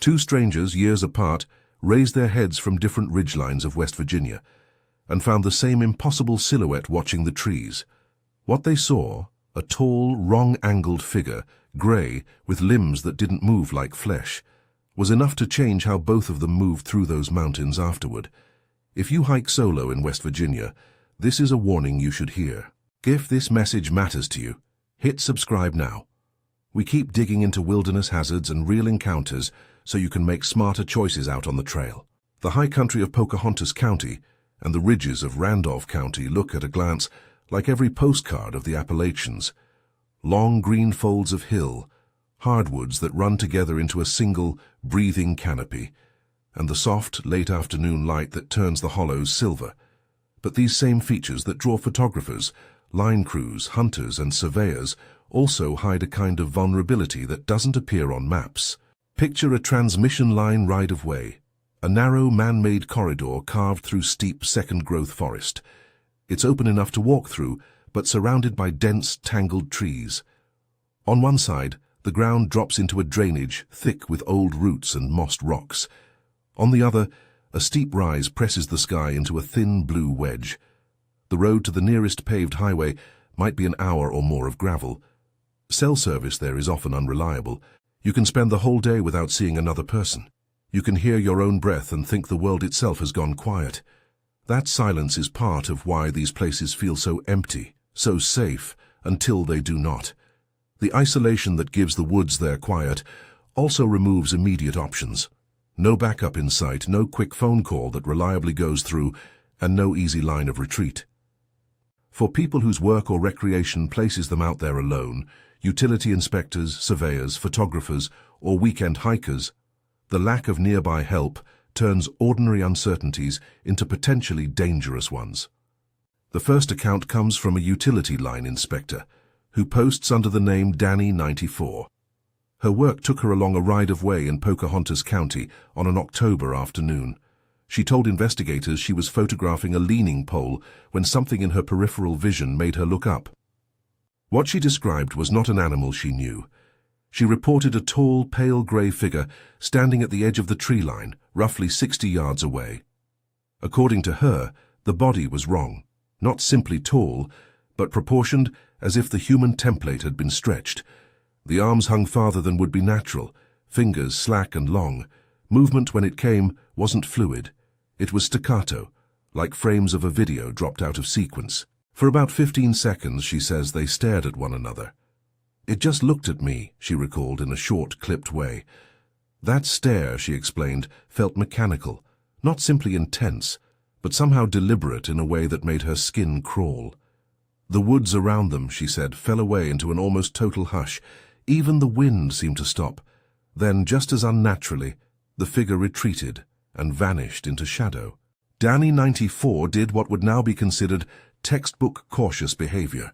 Two strangers, years apart, raised their heads from different ridgelines of West Virginia and found the same impossible silhouette watching the trees. What they saw, a tall, wrong-angled figure, grey, with limbs that didn't move like flesh, was enough to change how both of them moved through those mountains afterward. If you hike solo in West Virginia, this is a warning you should hear. If this message matters to you, hit subscribe now. We keep digging into wilderness hazards and real encounters so you can make smarter choices out on the trail. The high country of Pocahontas County and the ridges of Randolph County look at a glance like every postcard of the Appalachians. Long green folds of hill, hardwoods that run together into a single, breathing canopy, and the soft, late afternoon light that turns the hollows silver. But these same features that draw photographers, line crews, hunters, and surveyors also hide a kind of vulnerability that doesn't appear on maps. Picture a transmission line right-of-way, a narrow man-made corridor carved through steep second-growth forest. It's open enough to walk through, but surrounded by dense, tangled trees. On one side, the ground drops into a drainage thick with old roots and mossed rocks. On the other, a steep rise presses the sky into a thin blue wedge. The road to the nearest paved highway might be an hour or more of gravel. Cell service there is often unreliable. You can spend the whole day without seeing another person. You can hear your own breath and think the world itself has gone quiet. That silence is part of why these places feel so empty, so safe, until they do not. The isolation that gives the woods their quiet also removes immediate options. No backup in sight, no quick phone call that reliably goes through, and no easy line of retreat. For people whose work or recreation places them out there alone, utility inspectors, surveyors, photographers, or weekend hikers, the lack of nearby help turns ordinary uncertainties into potentially dangerous ones. The first account comes from a utility line inspector, who posts under the name Danny 94. Her work took her along a right-of-way in Pocahontas County on an October afternoon. She told investigators she was photographing a leaning pole when something in her peripheral vision made her look up. What she described was not an animal she knew. She reported a tall, pale grey figure standing at the edge of the tree line, roughly 60 yards away. According to her, the body was wrong, not simply tall, but proportioned as if the human template had been stretched. The arms hung farther than would be natural, fingers slack and long. Movement, when it came, wasn't fluid. It was staccato, like frames of a video dropped out of sequence. For about 15 seconds, she says, they stared at one another. It just looked at me, she recalled in a short, clipped way. That stare, she explained, felt mechanical, not simply intense, but somehow deliberate in a way that made her skin crawl. The woods around them, she said, fell away into an almost total hush. Even the wind seemed to stop. Then, just as unnaturally, the figure retreated and vanished into shadow. Danny 94 did what would now be considered textbook cautious behavior.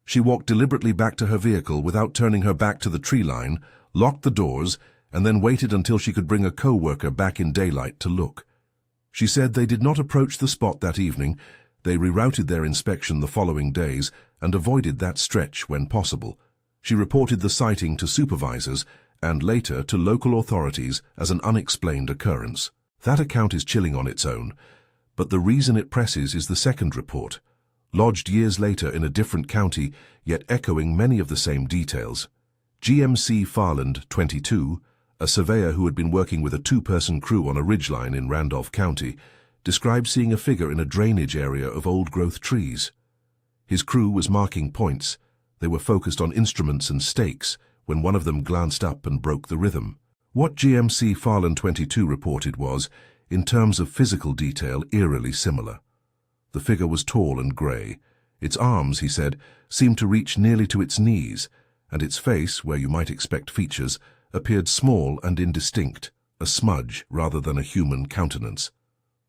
She walked deliberately back to her vehicle without turning her back to the tree line, locked the doors, and then waited until she could bring a co-worker back in daylight to look. She said they did not approach the spot that evening. They rerouted their inspection the following days and avoided that stretch when possible. She reported the sighting to supervisors and later to local authorities as an unexplained occurrence. That account is chilling on its own, but the reason it presses is the second report, lodged years later in a different county, yet echoing many of the same details. GMC Farland, 22, a surveyor who had been working with a two-person crew on a ridgeline in Randolph County, described seeing a figure in a drainage area of old-growth trees. His crew was marking points. They were focused on instruments and stakes when one of them glanced up and broke the rhythm. What GMC Farland 22 reported was, in terms of physical detail, eerily similar. The figure was tall and grey. Its arms, he said, seemed to reach nearly to its knees, and its face, where you might expect features, appeared small and indistinct, a smudge rather than a human countenance.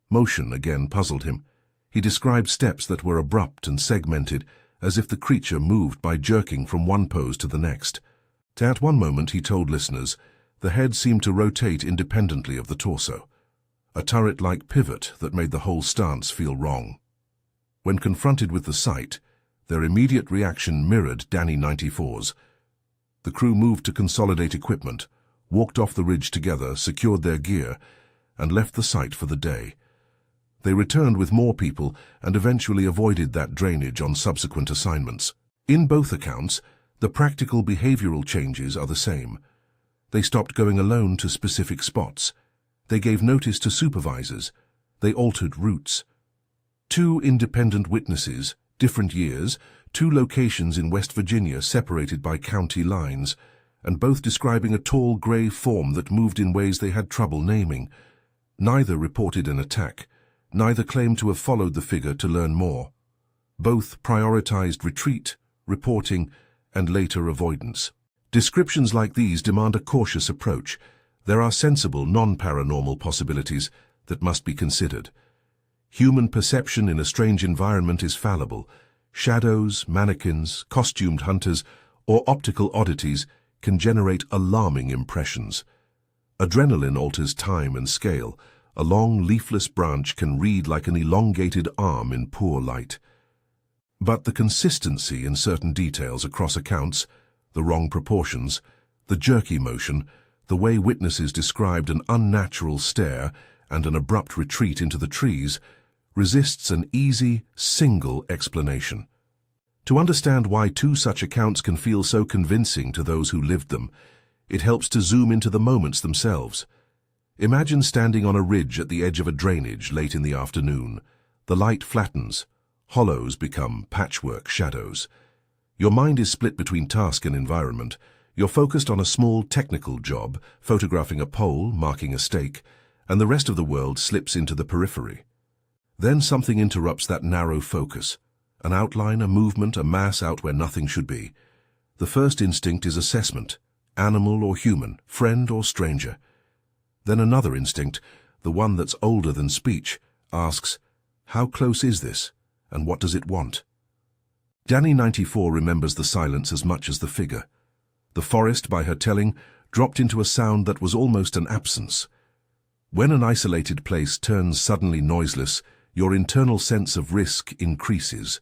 Motion again puzzled him. He described steps that were abrupt and segmented, as if the creature moved by jerking from one pose to the next. At one moment, he told listeners, the head seemed to rotate independently of the torso, a turret-like pivot that made the whole stance feel wrong. When confronted with the sight, their immediate reaction mirrored Danny 94's. The crew moved to consolidate equipment, walked off the ridge together, secured their gear, and left the site for the day. They returned with more people and eventually avoided that drainage on subsequent assignments. In both accounts, the practical behavioral changes are the same. They stopped going alone to specific spots. They gave notice to supervisors. They altered routes. Two independent witnesses, different years, two locations in West Virginia separated by county lines, and both describing a tall grey form that moved in ways they had trouble naming. Neither reported an attack. Neither claimed to have followed the figure to learn more. Both prioritized retreat, reporting, and later avoidance. Descriptions like these demand a cautious approach. There are sensible, non-paranormal possibilities that must be considered. Human perception in a strange environment is fallible. Shadows, mannequins, costumed hunters, or optical oddities can generate alarming impressions. Adrenaline alters time and scale. A long, leafless branch can read like an elongated arm in poor light. But the consistency in certain details across accounts, the wrong proportions, the jerky motion, the way witnesses described an unnatural stare and an abrupt retreat into the trees, resists an easy, single explanation. To understand why two such accounts can feel so convincing to those who lived them, it helps to zoom into the moments themselves. Imagine standing on a ridge at the edge of a drainage late in the afternoon. The light flattens. Hollows become patchwork shadows. Your mind is split between task and environment. You're focused on a small technical job, photographing a pole, marking a stake, and the rest of the world slips into the periphery. Then something interrupts that narrow focus. An outline, a movement, a mass out where nothing should be. The first instinct is assessment. Animal or human, friend or stranger. Then another instinct, the one that's older than speech, asks, how close is this, and what does it want? Danny 94 remembers the silence as much as the figure. The forest, by her telling, dropped into a sound that was almost an absence. When an isolated place turns suddenly noiseless, your internal sense of risk increases.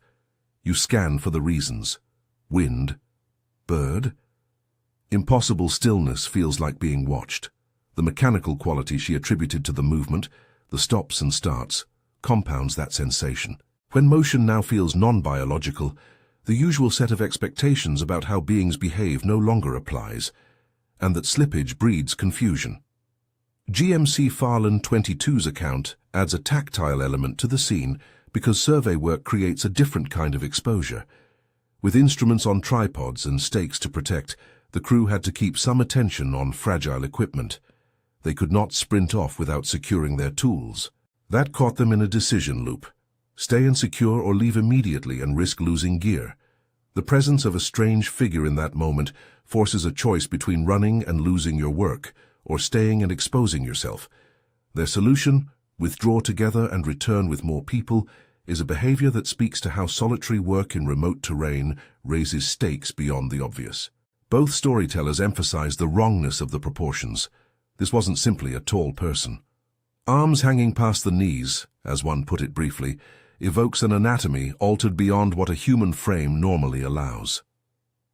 You scan for the reasons. Wind? Bird? Impossible stillness feels like being watched. The mechanical quality she attributed to the movement, the stops and starts, compounds that sensation. When motion now feels non-biological, the usual set of expectations about how beings behave no longer applies, and that slippage breeds confusion. GMC Farland 22's account adds a tactile element to the scene because survey work creates a different kind of exposure. With instruments on tripods and stakes to protect, the crew had to keep some attention on fragile equipment. They could not sprint off without securing their tools. That caught them in a decision loop. Stay and secure or leave immediately and risk losing gear. The presence of a strange figure in that moment forces a choice between running and losing your work, or staying and exposing yourself. Their solution, withdraw together and return with more people, is a behavior that speaks to how solitary work in remote terrain raises stakes beyond the obvious. Both storytellers emphasize the wrongness of the proportions. This wasn't simply a tall person. Arms hanging past the knees, as one put it briefly, evokes an anatomy altered beyond what a human frame normally allows.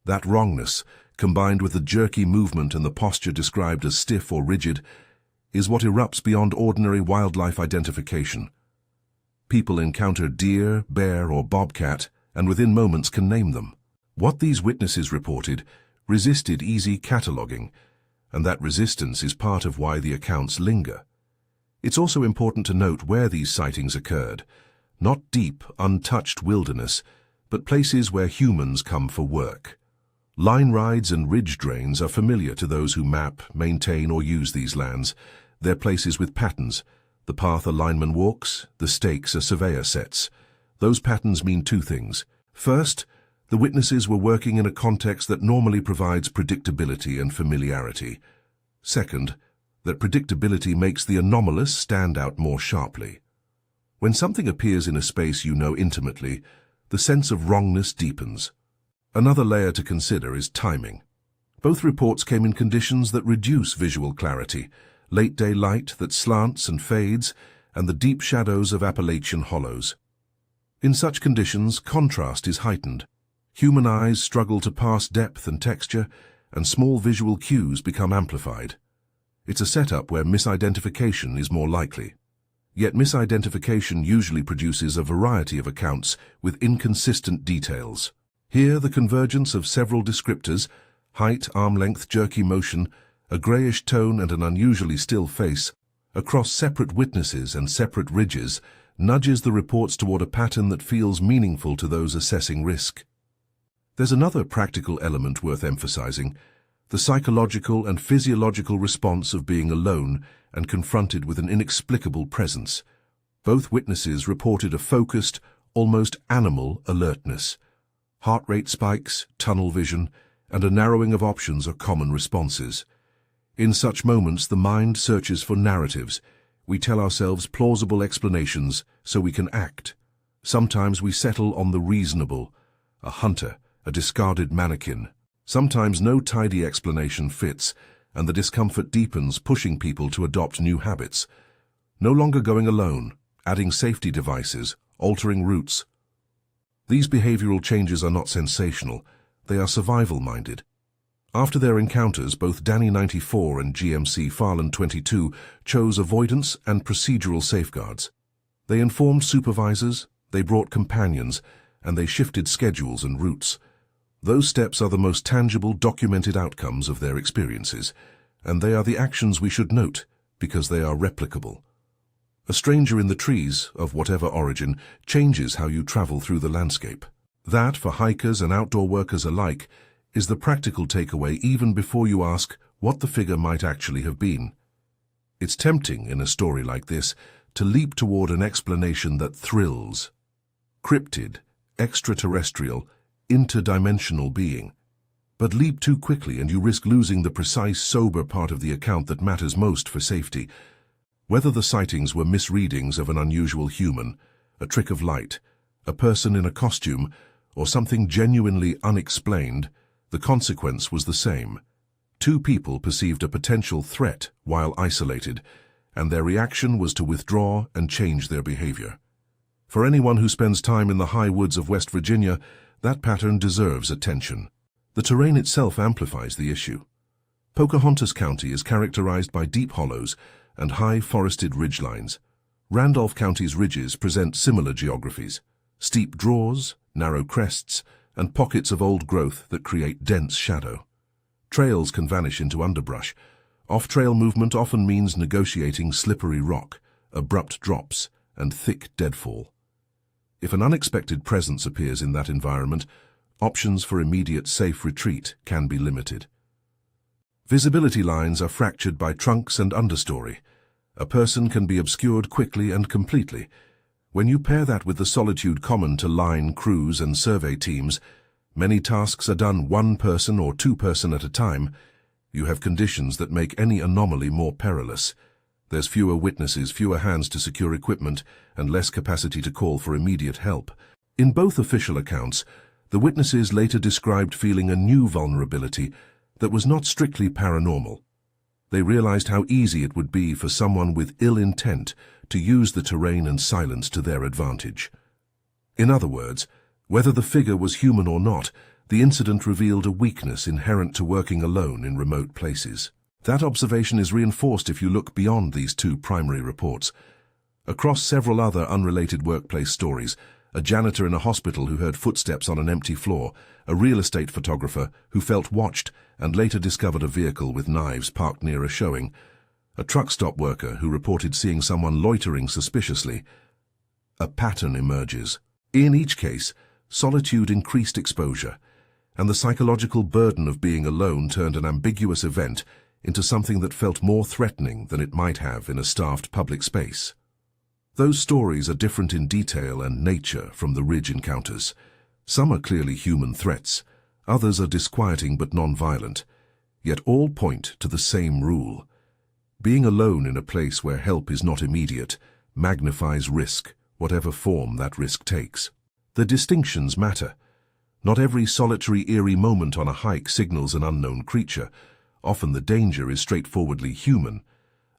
That wrongness, combined with the jerky movement and the posture described as stiff or rigid, is what erupts beyond ordinary wildlife identification. People encounter deer, bear, or bobcat, and within moments can name them. What these witnesses reported resisted easy cataloguing, and that resistance is part of why the accounts linger. It's also important to note where these sightings occurred. Not deep, untouched wilderness, but places where humans come for work. Line rides and ridge drains are familiar to those who map, maintain, or use these lands. They're places with patterns. The path a lineman walks, the stakes a surveyor sets. Those patterns mean two things. First, the witnesses were working in a context that normally provides predictability and familiarity. Second, that predictability makes the anomalous stand out more sharply. When something appears in a space you know intimately, the sense of wrongness deepens. Another layer to consider is timing. Both reports came in conditions that reduce visual clarity, late-day light that slants and fades, and the deep shadows of Appalachian hollows. In such conditions, contrast is heightened. Human eyes struggle to pass depth and texture, and small visual cues become amplified. It's a setup where misidentification is more likely. Yet misidentification usually produces a variety of accounts with inconsistent details. Here, the convergence of several descriptors, height, arm length, jerky motion, a greyish tone and an unusually still face, across separate witnesses and separate ridges, nudges the reports toward a pattern that feels meaningful to those assessing risk. There's another practical element worth emphasizing: the psychological and physiological response of being alone and confronted with an inexplicable presence. Both witnesses reported a focused, almost animal alertness. Heart rate spikes, tunnel vision, and a narrowing of options are common responses. In such moments, the mind searches for narratives. We tell ourselves plausible explanations so we can act. Sometimes we settle on the reasonable: a hunter, a discarded mannequin. Sometimes no tidy explanation fits, and the discomfort deepens, pushing people to adopt new habits. No longer going alone, adding safety devices, altering routes. These behavioral changes are not sensational, they are survival-minded. After their encounters, both Danny 94 and GMC Farland 22 chose avoidance and procedural safeguards. They informed supervisors, they brought companions, and they shifted schedules and routes. Those steps are the most tangible, documented outcomes of their experiences, and they are the actions we should note because they are replicable. A stranger in the trees, of whatever origin, changes how you travel through the landscape. That, for hikers and outdoor workers alike, is the practical takeaway even before you ask what the figure might actually have been. It's tempting, in a story like this, to leap toward an explanation that thrills. Cryptid, extraterrestrial, interdimensional being. But leap too quickly and you risk losing the precise, sober part of the account that matters most for safety. Whether the sightings were misreadings of an unusual human, a trick of light, a person in a costume, or something genuinely unexplained, the consequence was the same. Two people perceived a potential threat while isolated, and their reaction was to withdraw and change their behavior. For anyone who spends time in the high woods of West Virginia, that pattern deserves attention. The terrain itself amplifies the issue. Pocahontas County is characterized by deep hollows and high forested ridgelines. Randolph County's ridges present similar geographies: steep draws, narrow crests, and pockets of old growth that create dense shadow. Trails can vanish into underbrush. Off-trail movement often means negotiating slippery rock, abrupt drops, and thick deadfall. If an unexpected presence appears in that environment, options for immediate safe retreat can be limited. Visibility lines are fractured by trunks and understory. A person can be obscured quickly and completely. When you pair that with the solitude common to line, crews, and survey teams, many tasks are done one person or two person at a time. You have conditions that make any anomaly more perilous. There's fewer witnesses, fewer hands to secure equipment, and less capacity to call for immediate help. In both official accounts, the witnesses later described feeling a new vulnerability that was not strictly paranormal. They realized how easy it would be for someone with ill intent to use the terrain and silence to their advantage. In other words, whether the figure was human or not, the incident revealed a weakness inherent to working alone in remote places. That observation is reinforced if you look beyond these two primary reports. Across several other unrelated workplace stories, a janitor in a hospital who heard footsteps on an empty floor, a real estate photographer who felt watched and later discovered a vehicle with knives parked near a showing, a truck stop worker who reported seeing someone loitering suspiciously. A pattern emerges. In each case, solitude increased exposure, and the psychological burden of being alone turned an ambiguous event into something that felt more threatening than it might have in a staffed public space. Those stories are different in detail and nature from the Ridge encounters. Some are clearly human threats, others are disquieting but non-violent, yet all point to the same rule. Being alone in a place where help is not immediate magnifies risk, whatever form that risk takes. The distinctions matter. Not every solitary, eerie moment on a hike signals an unknown creature. Often the danger is straightforwardly human,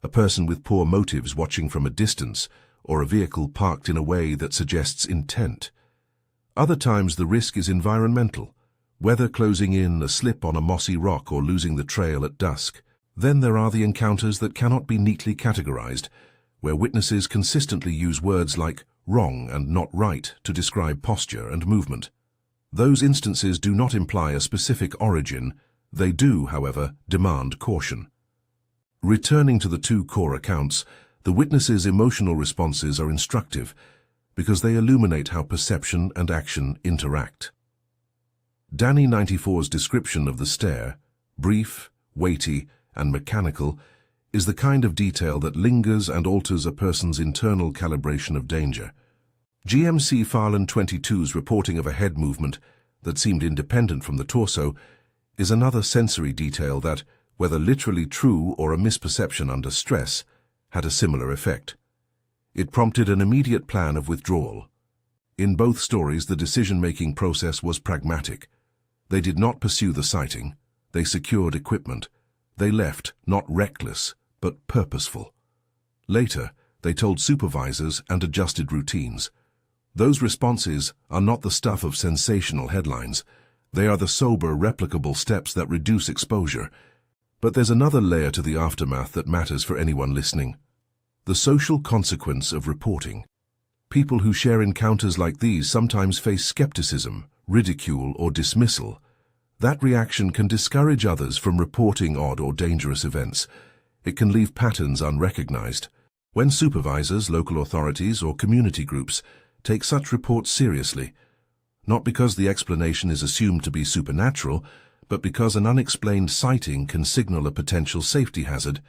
a person with poor motives watching from a distance, or a vehicle parked in a way that suggests intent. Other times the risk is environmental, weather closing in, a slip on a mossy rock, or losing the trail at dusk. Then there are the encounters that cannot be neatly categorized, where witnesses consistently use words like wrong and not right to describe posture and movement. Those instances do not imply a specific origin. They do, however, demand caution. Returning to the two core accounts, the witnesses' emotional responses are instructive because they illuminate how perception and action interact. Danny 94's description of the stare, brief, weighty, and mechanical, is the kind of detail that lingers and alters a person's internal calibration of danger. GMC Farland 22's reporting of a head movement that seemed independent from the torso is another sensory detail that, whether literally true or a misperception under stress, had a similar effect. It prompted an immediate plan of withdrawal. In both stories, the decision-making process was pragmatic. They did not pursue the sighting. They secured equipment. They left, not reckless, but purposeful. Later, they told supervisors and adjusted routines. Those responses are not the stuff of sensational headlines. They are the sober, replicable steps that reduce exposure. But there's another layer to the aftermath that matters for anyone listening. The social consequence of reporting. People who share encounters like these sometimes face skepticism, ridicule, or dismissal. That reaction can discourage others from reporting odd or dangerous events. It can leave patterns unrecognized. When supervisors, local authorities, or community groups take such reports seriously, not because the explanation is assumed to be supernatural, but because an unexplained sighting can signal a potential safety hazard,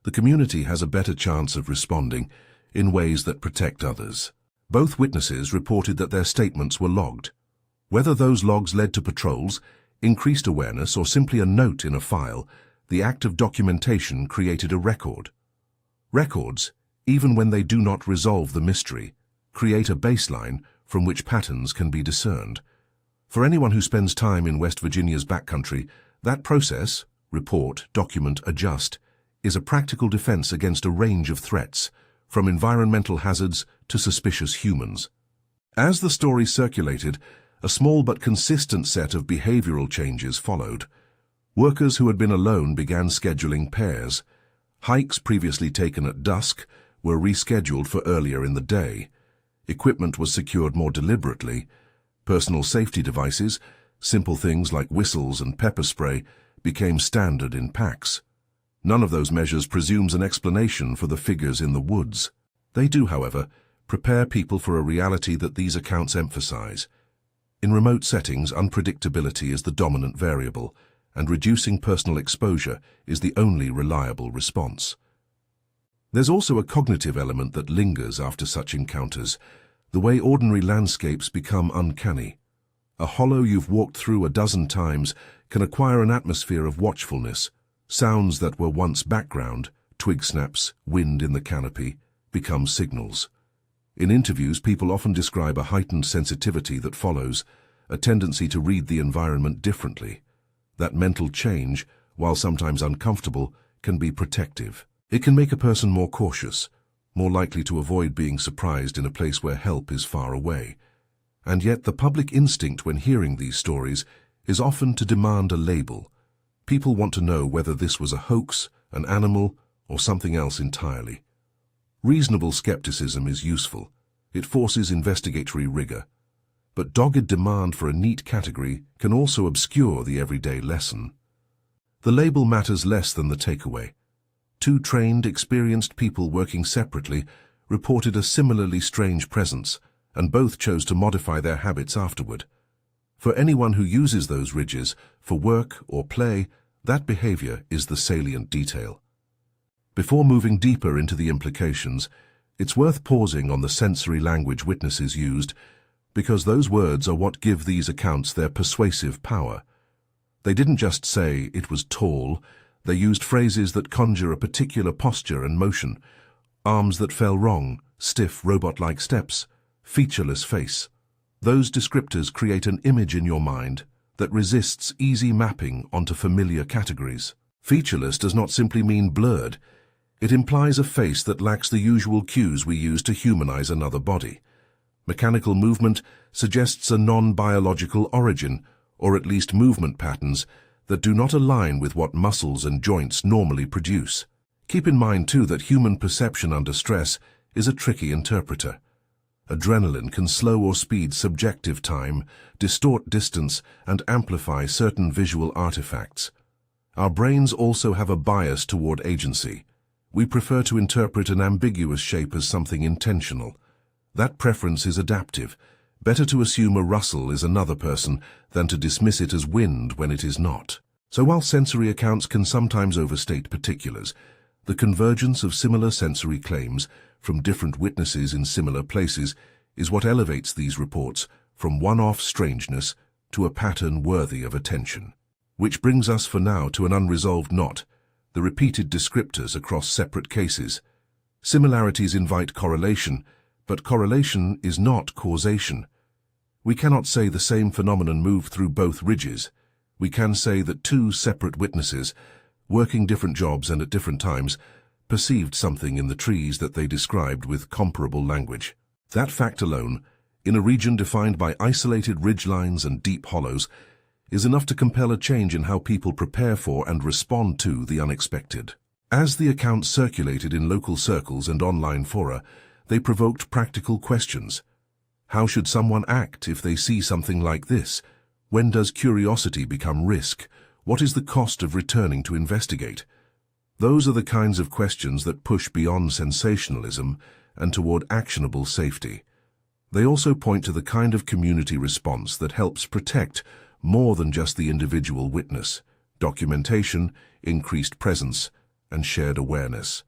the community has a better chance of responding in ways that protect others. Both witnesses reported that their statements were logged. Whether those logs led to patrols, increased awareness, or simply a note in a file, the act of documentation created a record. Records, even when they do not resolve the mystery, create a baseline from which patterns can be discerned. For anyone who spends time in West Virginia's backcountry, that process, report, document, adjust, is a practical defense against a range of threats, from environmental hazards to suspicious humans. As the story circulated, a small but consistent set of behavioral changes followed. Workers who had been alone began scheduling pairs. Hikes previously taken at dusk were rescheduled for earlier in the day. Equipment was secured more deliberately. Personal safety devices, simple things like whistles and pepper spray, became standard in packs. None of those measures presumes an explanation for the figures in the woods. They do, however, prepare people for a reality that these accounts emphasize. In remote settings, unpredictability is the dominant variable, and reducing personal exposure is the only reliable response. There's also a cognitive element that lingers after such encounters, the way ordinary landscapes become uncanny. A hollow you've walked through a dozen times can acquire an atmosphere of watchfulness. Sounds that were once background, twig snaps, wind in the canopy, become signals. In interviews, people often describe a heightened sensitivity that follows, a tendency to read the environment differently. That mental change, while sometimes uncomfortable, can be protective. It can make a person more cautious, more likely to avoid being surprised in a place where help is far away. And yet the public instinct when hearing these stories is often to demand a label. People want to know whether this was a hoax, an animal, or something else entirely. Reasonable skepticism is useful. It forces investigatory rigor. But dogged demand for a neat category can also obscure the everyday lesson. The label matters less than the takeaway. Two trained, experienced people working separately reported a similarly strange presence, and both chose to modify their habits afterward. For anyone who uses those ridges for work or play, that behavior is the salient detail. Before moving deeper into the implications, it's worth pausing on the sensory language witnesses used, because those words are what give these accounts their persuasive power. They didn't just say it was tall, they used phrases that conjure a particular posture and motion, arms that fell wrong, stiff robot-like steps, featureless face. Those descriptors create an image in your mind that resists easy mapping onto familiar categories. Featureless does not simply mean blurred. It implies a face that lacks the usual cues we use to humanize another body. Mechanical movement suggests a non-biological origin, or at least movement patterns that do not align with what muscles and joints normally produce. Keep in mind too that human perception under stress is a tricky interpreter. Adrenaline can slow or speed subjective time, distort distance, and amplify certain visual artifacts. Our brains also have a bias toward agency. We prefer to interpret an ambiguous shape as something intentional. That preference is adaptive. Better to assume a rustle is another person than to dismiss it as wind when it is not. So while sensory accounts can sometimes overstate particulars, the convergence of similar sensory claims from different witnesses in similar places is what elevates these reports from one-off strangeness to a pattern worthy of attention. Which brings us for now to an unresolved knot, the repeated descriptors across separate cases. Similarities invite correlation, but correlation is not causation. We cannot say the same phenomenon moved through both ridges. We can say that two separate witnesses, working different jobs and at different times, perceived something in the trees that they described with comparable language. That fact alone, in a region defined by isolated ridgelines and deep hollows, is enough to compel a change in how people prepare for and respond to the unexpected. As the accounts circulated in local circles and online fora, they provoked practical questions. How should someone act if they see something like this? When does curiosity become risk? What is the cost of returning to investigate? Those are the kinds of questions that push beyond sensationalism and toward actionable safety. They also point to the kind of community response that helps protect more than just the individual witness: documentation, increased presence, and shared awareness.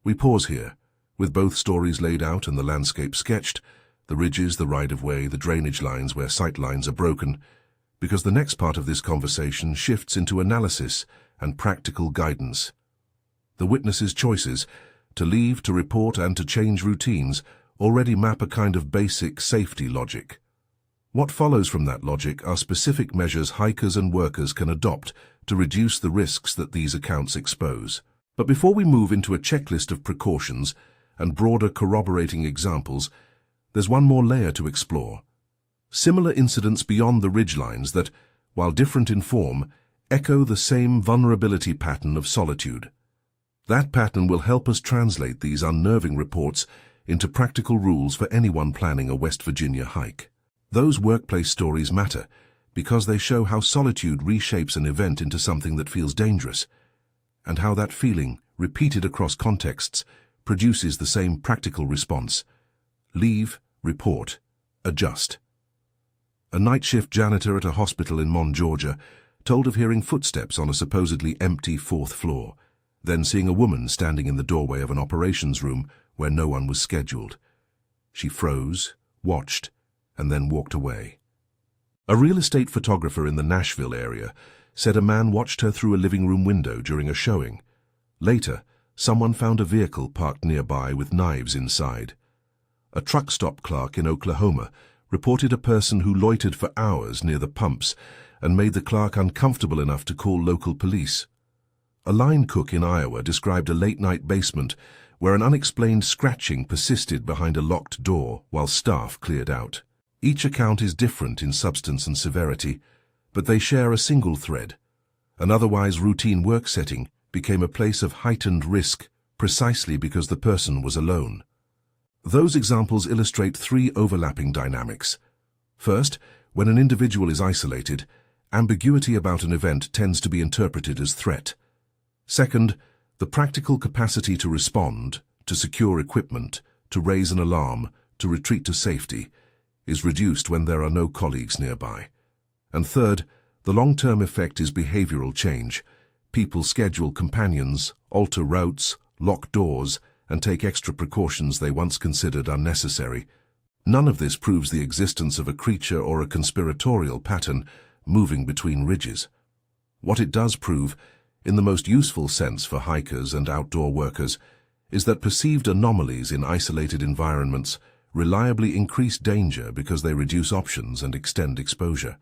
We pause here, with both stories laid out and the landscape sketched, the ridges, the right-of-way, the drainage lines where sight lines are broken, because the next part of this conversation shifts into analysis and practical guidance. The witnesses' choices, to leave, to report, and to change routines, already map a kind of basic safety logic. What follows from that logic are specific measures hikers and workers can adopt to reduce the risks that these accounts expose. But before we move into a checklist of precautions and broader corroborating examples, there's one more layer to explore. Similar incidents beyond the ridgelines that, while different in form, echo the same vulnerability pattern of solitude. That pattern will help us translate these unnerving reports into practical rules for anyone planning a West Virginia hike. Those workplace stories matter because they show how solitude reshapes an event into something that feels dangerous, and how that feeling, repeated across contexts, produces the same practical response: leave, report, adjust. A night shift janitor at a hospital in Mon, Georgia, told of hearing footsteps on a supposedly empty fourth floor, then seeing a woman standing in the doorway of an operations room where no one was scheduled. She froze, watched, and then walked away. A real estate photographer in the Nashville area said a man watched her through a living room window during a showing. Later, someone found a vehicle parked nearby with knives inside. A truck stop clerk in Oklahoma reported a person who loitered for hours near the pumps and made the clerk uncomfortable enough to call local police. A line cook in Iowa described a late-night basement where an unexplained scratching persisted behind a locked door while staff cleared out. Each account is different in substance and severity, but they share a single thread. An otherwise routine work setting became a place of heightened risk precisely because the person was alone. Those examples illustrate three overlapping dynamics. First, when an individual is isolated, ambiguity about an event tends to be interpreted as threat. Second, the practical capacity to respond, to secure equipment, to raise an alarm, to retreat to safety, is reduced when there are no colleagues nearby. And third, the long-term effect is behavioral change. People schedule companions, alter routes, lock doors, and take extra precautions they once considered unnecessary. None of this proves the existence of a creature or a conspiratorial pattern moving between ridges. What it does prove, in the most useful sense for hikers and outdoor workers, is that perceived anomalies in isolated environments reliably increase danger because they reduce options and extend exposure.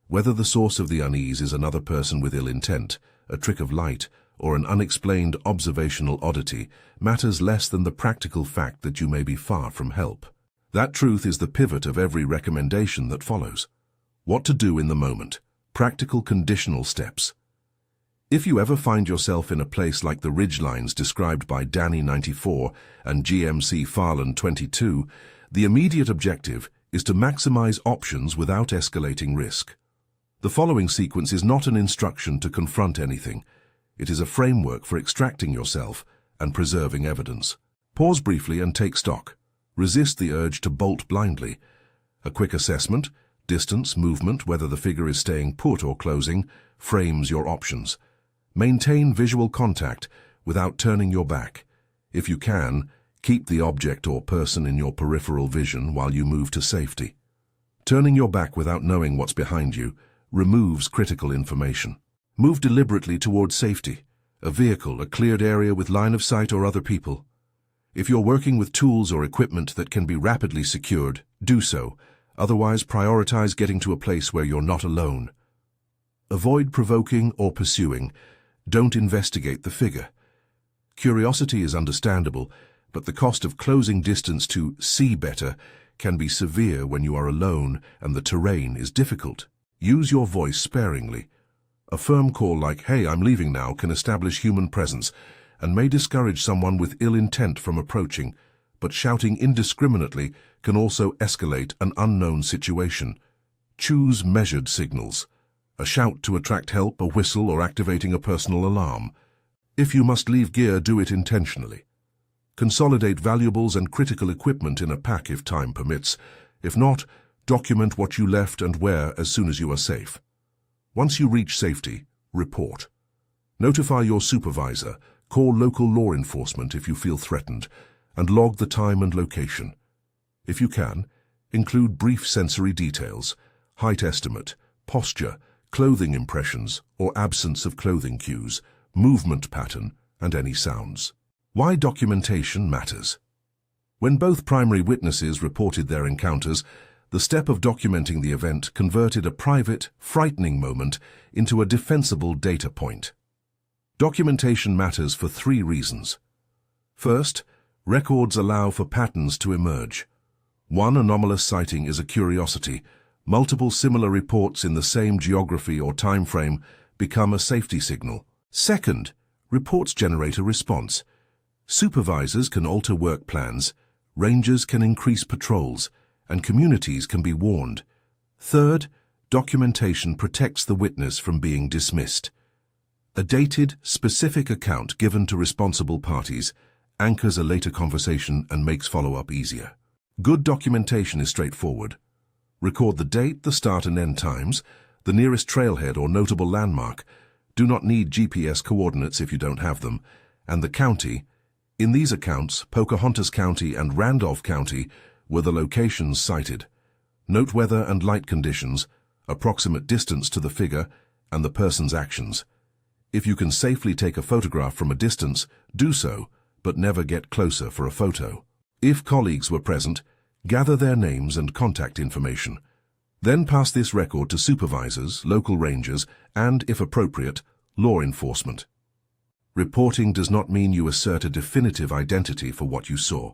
Whether the source of the unease is another person with ill intent, a trick of light, or an unexplained observational oddity matters less than the practical fact that you may be far from help. That truth is the pivot of every recommendation that follows. What to do in the moment. Practical conditional steps. If you ever find yourself in a place like the ridgelines described by Danny94 and GMC Farland22, the immediate objective is to maximize options without escalating risk. The following sequence is not an instruction to confront anything. It is a framework for extracting yourself and preserving evidence. Pause briefly and take stock. Resist the urge to bolt blindly. A quick assessment, distance, movement, whether the figure is staying put or closing, frames your options. Maintain visual contact without turning your back. If you can, keep the object or person in your peripheral vision while you move to safety. Turning your back without knowing what's behind you removes critical information. Move deliberately towards safety, a vehicle, a cleared area with line of sight or other people. If you're working with tools or equipment that can be rapidly secured, do so. Otherwise, prioritize getting to a place where you're not alone. Avoid provoking or pursuing. Don't investigate the figure. Curiosity is understandable, but the cost of closing distance to see better can be severe when you are alone and the terrain is difficult. Use your voice sparingly. A firm call like, "Hey, I'm leaving now," can establish human presence and may discourage someone with ill intent from approaching, but shouting indiscriminately can also escalate an unknown situation. Choose measured signals. A shout to attract help, a whistle, or activating a personal alarm. If you must leave gear, do it intentionally. Consolidate valuables and critical equipment in a pack if time permits. If not, document what you left and where as soon as you are safe. Once you reach safety, report. Notify your supervisor, call local law enforcement if you feel threatened, and log the time and location. If you can, include brief sensory details, height estimate, posture, clothing impressions or absence of clothing cues, movement pattern, and any sounds. Why documentation matters. When both primary witnesses reported their encounters, the step of documenting the event converted a private, frightening moment into a defensible data point. Documentation matters for 3 reasons. First, records allow for patterns to emerge. One anomalous sighting is a curiosity. Multiple similar reports in the same geography or time frame become a safety signal. Second, reports generate a response. Supervisors can alter work plans, rangers can increase patrols, and communities can be warned. Third, documentation protects the witness from being dismissed. A dated, specific account given to responsible parties anchors a later conversation and makes follow-up easier. Good documentation is straightforward. Record the date, the start and end times, the nearest trailhead or notable landmark. Do not need GPS coordinates if you don't have them, and the county. In these accounts, Pocahontas County and Randolph County were the locations cited. Note weather and light conditions, approximate distance to the figure, and the person's actions. If you can safely take a photograph from a distance, do so, but never get closer for a photo. If colleagues were present, gather their names and contact information. Then pass this record to supervisors, local rangers, and, if appropriate, law enforcement. Reporting does not mean you assert a definitive identity for what you saw.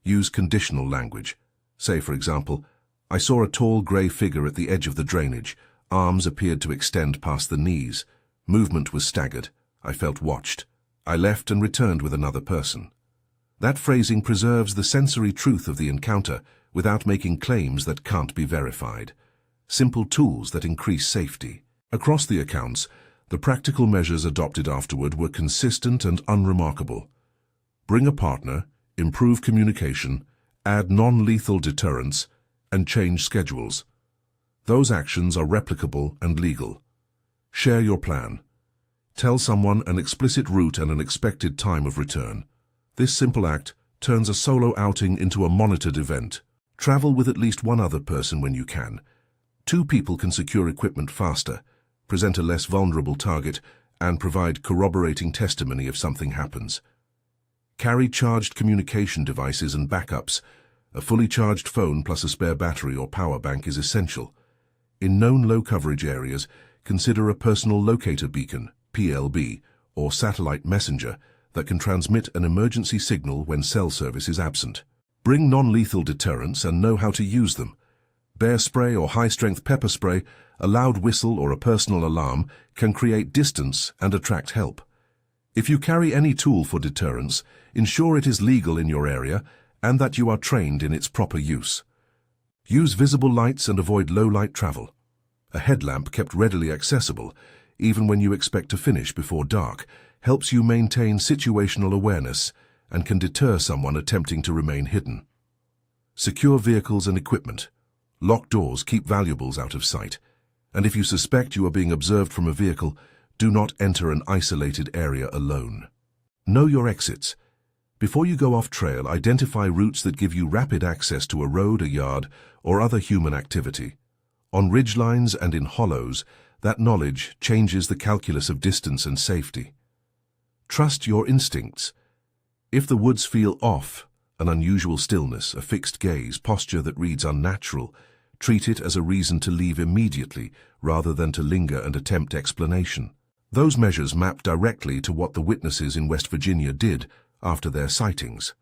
Use conditional language. Say, for example, "I saw a tall grey figure at the edge of the drainage. Arms appeared to extend past the knees. Movement was staggered. I felt watched. I left and returned with another person." That phrasing preserves the sensory truth of the encounter without making claims that can't be verified. Simple tools that increase safety. Across the accounts, the practical measures adopted afterward were consistent and unremarkable. Bring a partner, improve communication, add non-lethal deterrence, and change schedules. Those actions are replicable and legal. Share your plan. Tell someone an explicit route and an expected time of return. This simple act turns a solo outing into a monitored event. Travel with at least one other person when you can. 2 people can secure equipment faster, present a less vulnerable target, and provide corroborating testimony if something happens. Carry charged communication devices and backups. A fully charged phone plus a spare battery or power bank is essential. In known low-coverage areas, consider a personal locator beacon, PLB, or satellite messenger that can transmit an emergency signal when cell service is absent. Bring non-lethal deterrents and know how to use them. Bear spray or high-strength pepper spray, a loud whistle or a personal alarm can create distance and attract help. If you carry any tool for deterrence, ensure it is legal in your area and that you are trained in its proper use. Use visible lights and avoid low-light travel. A headlamp kept readily accessible, even when you expect to finish before dark, helps you maintain situational awareness and can deter someone attempting to remain hidden. Secure vehicles and equipment. Lock doors keep valuables out of sight, and if you suspect you are being observed from a vehicle, do not enter an isolated area alone. Know your exits. Before you go off trail, identify routes that give you rapid access to a road, a yard, or other human activity. On ridgelines and in hollows, that knowledge changes the calculus of distance and safety. Trust your instincts. If the woods feel off, an unusual stillness, a fixed gaze, posture that reads unnatural, treat it as a reason to leave immediately rather than to linger and attempt explanation. Those measures map directly to what the witnesses in West Virginia did after their sightings.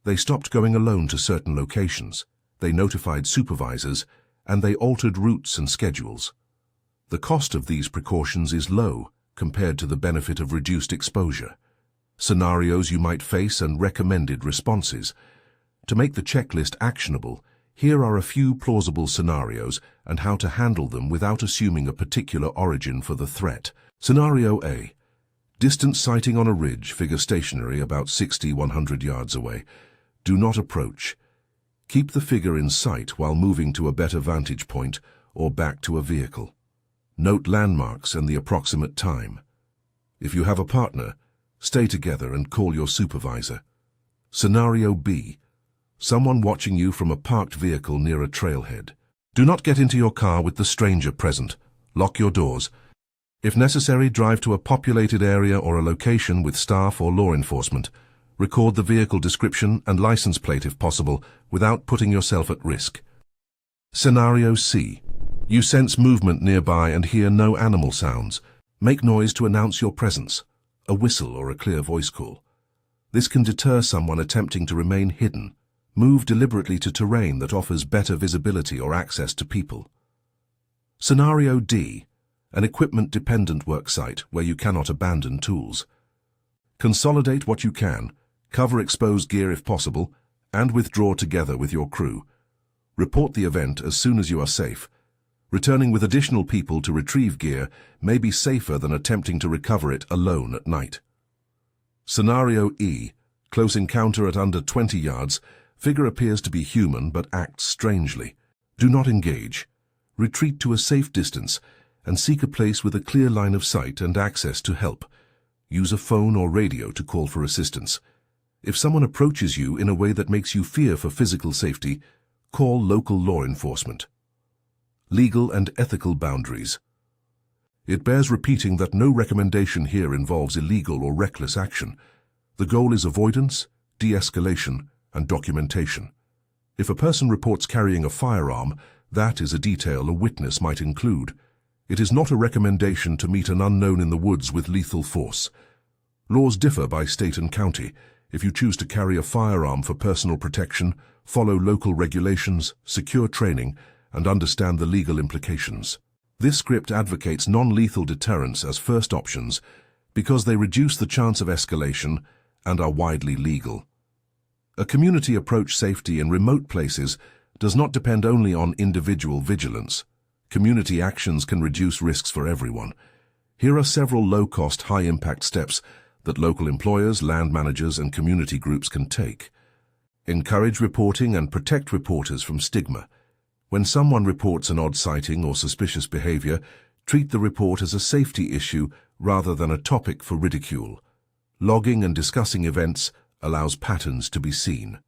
They stopped going alone to certain locations, they notified supervisors, and they altered routes and schedules. The cost of these precautions is low compared to the benefit of reduced exposure. Scenarios you might face and recommended responses. To make the checklist actionable, here are a few plausible scenarios and how to handle them without assuming a particular origin for the threat. Scenario A. Distant sighting on a ridge, figure stationary about 60-100 yards away. Do not approach. Keep the figure in sight while moving to a better vantage point or back to a vehicle. Note landmarks and the approximate time. If you have a partner, stay together and call your supervisor. Scenario B. Someone watching you from a parked vehicle near a trailhead. Do not get into your car with the stranger present. Lock your doors. If necessary, drive to a populated area or a location with staff or law enforcement. Record the vehicle description and license plate if possible, without putting yourself at risk. Scenario C. You sense movement nearby and hear no animal sounds. Make noise to announce your presence, a whistle or a clear voice call. This can deter someone attempting to remain hidden. Move deliberately to terrain that offers better visibility or access to people. Scenario D. An equipment-dependent work site where you cannot abandon tools. Consolidate what you can, cover exposed gear if possible, and withdraw together with your crew. Report the event as soon as you are safe. Returning with additional people to retrieve gear may be safer than attempting to recover it alone at night. Scenario E. Close encounter at under 20 yards. Figure appears to be human but acts strangely. Do not engage. Retreat to a safe distance and seek a place with a clear line of sight and access to help. Use a phone or radio to call for assistance. If someone approaches you in a way that makes you fear for physical safety, call local law enforcement. Legal and ethical boundaries. It bears repeating that no recommendation here involves illegal or reckless action. The goal is avoidance, de-escalation, and documentation. If a person reports carrying a firearm, that is a detail a witness might include. It is not a recommendation to meet an unknown in the woods with lethal force. Laws differ by state and county. If you choose to carry a firearm for personal protection, follow local regulations, secure training, and understand the legal implications. This script advocates non-lethal deterrence as first options because they reduce the chance of escalation and are widely legal. A community approach safety in remote places does not depend only on individual vigilance. Community actions can reduce risks for everyone. Here are several low-cost, high-impact steps that local employers, land managers, and community groups can take. Encourage reporting and protect reporters from stigma. When someone reports an odd sighting or suspicious behavior, treat the report as a safety issue rather than a topic for ridicule. Logging and discussing events allows patterns to be seen.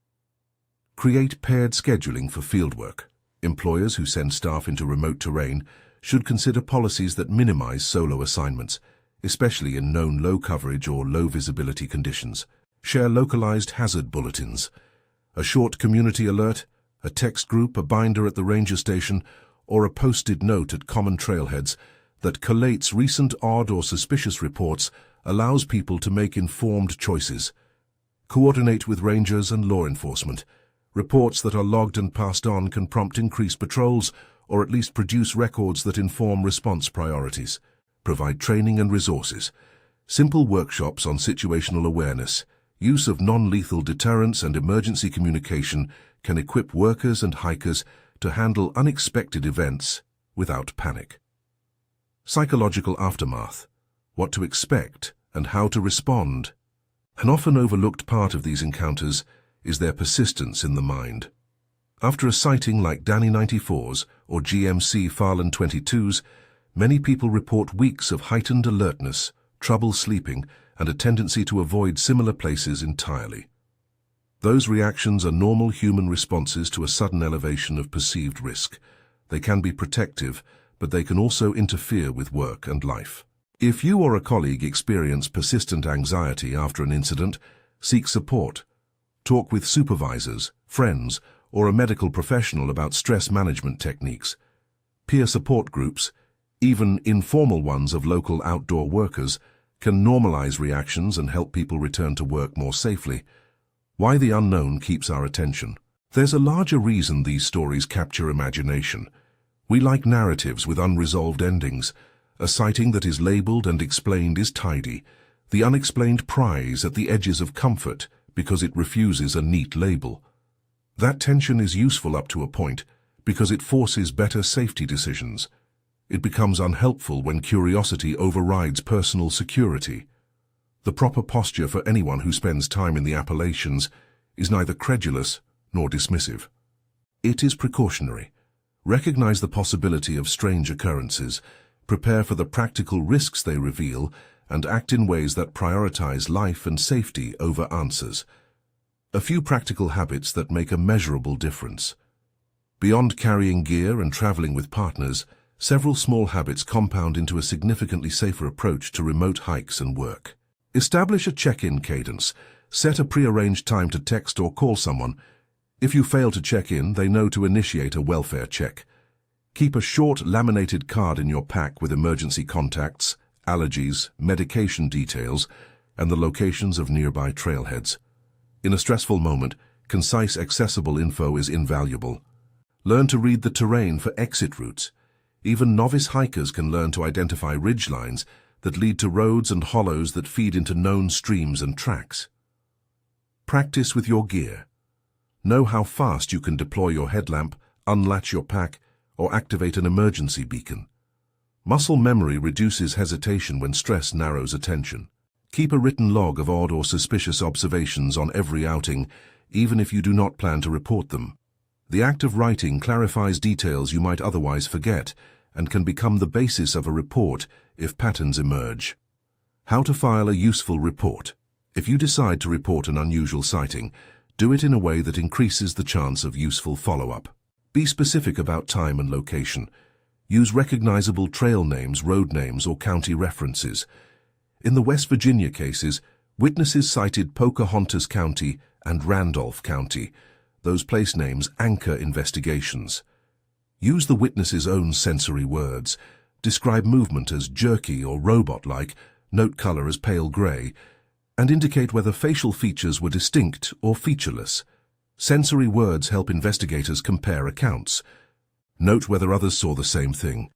Create paired scheduling for fieldwork. Employers who send staff into remote terrain should consider policies that minimize solo assignments, especially in known low coverage or low visibility conditions. Share localized hazard bulletins. A short community alert, a text group, a binder at the ranger station, or a posted note at common trailheads that collates recent odd or suspicious reports allows people to make informed choices. Coordinate with rangers and law enforcement. Reports that are logged and passed on can prompt increased patrols or at least produce records that inform response priorities. Provide training and resources. Simple workshops on situational awareness, use of non-lethal deterrence and emergency communication can equip workers and hikers to handle unexpected events without panic. Psychological aftermath. What to expect and how to respond. An often overlooked part of these encounters is their persistence in the mind. After a sighting like Danny 94's or GMC Farland 22's, many people report weeks of heightened alertness, trouble sleeping, and a tendency to avoid similar places entirely. Those reactions are normal human responses to a sudden elevation of perceived risk. They can be protective, but they can also interfere with work and life. If you or a colleague experience persistent anxiety after an incident, seek support. Talk with supervisors, friends, or a medical professional about stress management techniques. Peer support groups, even informal ones of local outdoor workers, can normalize reactions and help people return to work more safely. Why the unknown keeps our attention. There's a larger reason these stories capture imagination. We like narratives with unresolved endings. A sighting that is labeled and explained is tidy. The unexplained pries at the edges of comfort because it refuses a neat label. That tension is useful up to a point because it forces better safety decisions. It becomes unhelpful when curiosity overrides personal security. The proper posture for anyone who spends time in the Appalachians is neither credulous nor dismissive. It is precautionary. Recognize the possibility of strange occurrences, prepare for the practical risks they reveal, and act in ways that prioritize life and safety over answers. A few practical habits that make a measurable difference. Beyond carrying gear and traveling with partners, several small habits compound into a significantly safer approach to remote hikes and work. Establish a check-in cadence. Set a pre-arranged time to text or call someone. If you fail to check in, they know to initiate a welfare check. Keep a short laminated card in your pack with emergency contacts, allergies, medication details, and the locations of nearby trailheads. In a stressful moment, concise, accessible info is invaluable. Learn to read the terrain for exit routes. Even novice hikers can learn to identify ridgelines that lead to roads and hollows that feed into known streams and tracks. Practice with your gear. Know how fast you can deploy your headlamp, unlatch your pack, or activate an emergency beacon. Muscle memory reduces hesitation when stress narrows attention. Keep a written log of odd or suspicious observations on every outing, even if you do not plan to report them. The act of writing clarifies details you might otherwise forget and can become the basis of a report if patterns emerge. How to file a useful report. If you decide to report an unusual sighting, do it in a way that increases the chance of useful follow-up. Be specific about time and location. Use recognizable trail names, road names, or county references. In the West Virginia cases, witnesses cited Pocahontas County and Randolph County. Those place names anchor investigations. Use the witness's own sensory words. Describe movement as jerky or robot-like, note color as pale gray, and indicate whether facial features were distinct or featureless. Sensory words help investigators compare accounts. Note whether others saw the same thing.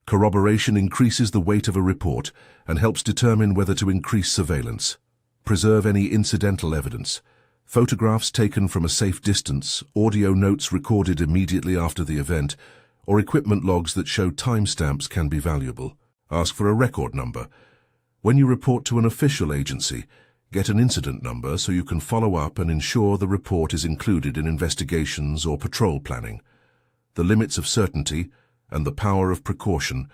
Corroboration increases the weight of a report and helps determine whether to increase surveillance. Preserve any incidental evidence. Photographs taken from a safe distance, audio notes recorded immediately after the event, or equipment logs that show timestamps can be valuable. Ask for a record number. When you report to an official agency, get an incident number so you can follow up and ensure the report is included in investigations or patrol planning. The limits of certainty and the power of precaution.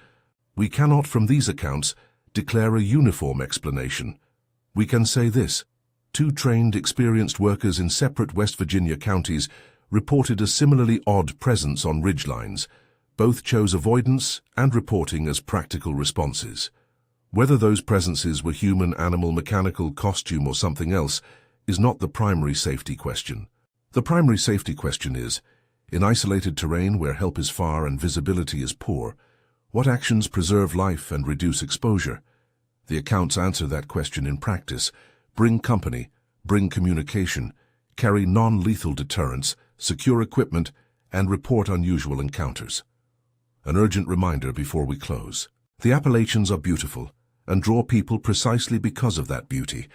We cannot, from these accounts, declare a uniform explanation. We can say this: 2 trained, experienced workers in separate West Virginia counties reported a similarly odd presence on ridgelines. Both chose avoidance and reporting as practical responses. Whether those presences were human, animal, mechanical, costume, or something else is not the primary safety question. The primary safety question is, in isolated terrain where help is far and visibility is poor, what actions preserve life and reduce exposure? The accounts answer that question in practice. Bring company, bring communication, carry non-lethal deterrence, secure equipment, and report unusual encounters. An urgent reminder before we close. The Appalachians are beautiful and draw people precisely because of that beauty.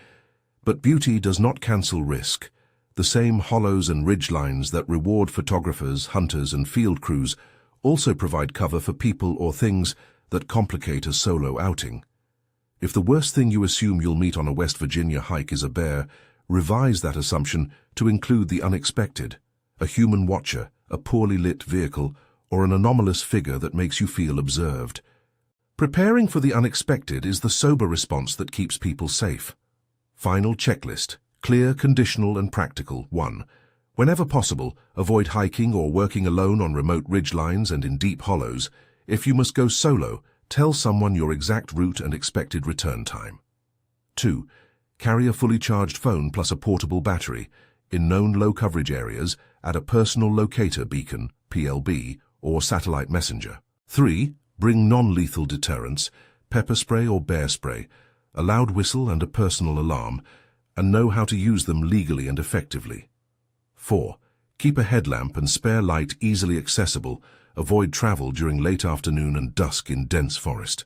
But beauty does not cancel risk. The same hollows and ridgelines that reward photographers, hunters, and field crews also provide cover for people or things that complicate a solo outing. If the worst thing you assume you'll meet on a West Virginia hike is a bear, revise that assumption to include the unexpected, a human watcher, a poorly lit vehicle, or an anomalous figure that makes you feel observed. Preparing for the unexpected is the sober response that keeps people safe. Final checklist: clear, conditional, and practical. 1. Whenever possible, avoid hiking or working alone on remote ridgelines and in deep hollows. If you must go solo, tell someone your exact route and expected return time. 2. Carry a fully charged phone plus a portable battery. In known low-coverage areas, add a personal locator beacon, PLB, or satellite messenger. 3. Bring non-lethal deterrents, pepper spray or bear spray, a loud whistle and a personal alarm, and know how to use them legally and effectively. 4. Keep a headlamp and spare light easily accessible. Avoid travel during late afternoon and dusk in dense forest.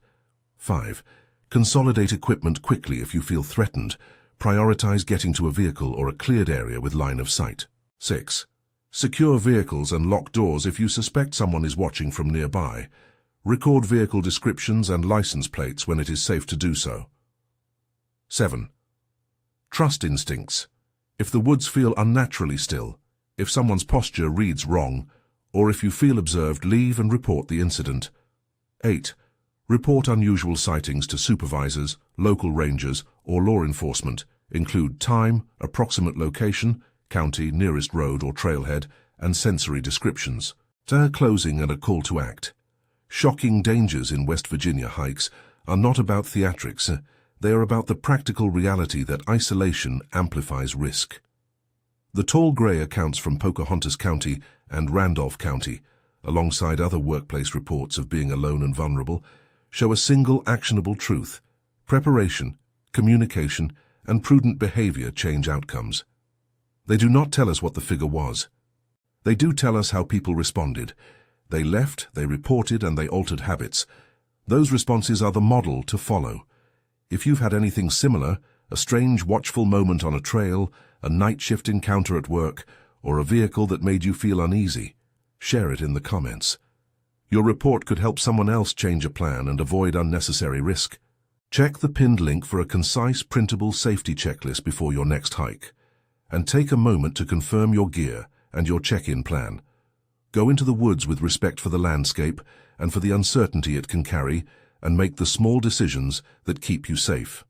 5. Consolidate equipment quickly if you feel threatened. Prioritize getting to a vehicle or a cleared area with line of sight. 6. Secure vehicles and lock doors if you suspect someone is watching from nearby. Record vehicle descriptions and license plates when it is safe to do so. 7. Trust instincts. If the woods feel unnaturally still, if someone's posture reads wrong, or if you feel observed, leave and report the incident. 8. Report unusual sightings to supervisors, local rangers, or law enforcement. Include time, approximate location, county, nearest road or trailhead, and sensory descriptions. Closing and a call to act. Shocking dangers in West Virginia hikes are not about theatrics. They are about the practical reality that isolation amplifies risk. The tall gray accounts from Pocahontas County and Randolph County, alongside other workplace reports of being alone and vulnerable, show a single actionable truth: preparation, communication, and prudent behavior change outcomes. They do not tell us what the figure was. They do tell us how people responded. They left, they reported, and they altered habits. Those responses are the model to follow. If you've had anything similar, a strange watchful moment on a trail, a night shift encounter at work, or a vehicle that made you feel uneasy, share it in the comments. Your report could help someone else change a plan and avoid unnecessary risk. Check the pinned link for a concise, printable safety checklist before your next hike. And take a moment to confirm your gear and your check-in plan. Go into the woods with respect for the landscape and for the uncertainty it can carry, and make the small decisions that keep you safe.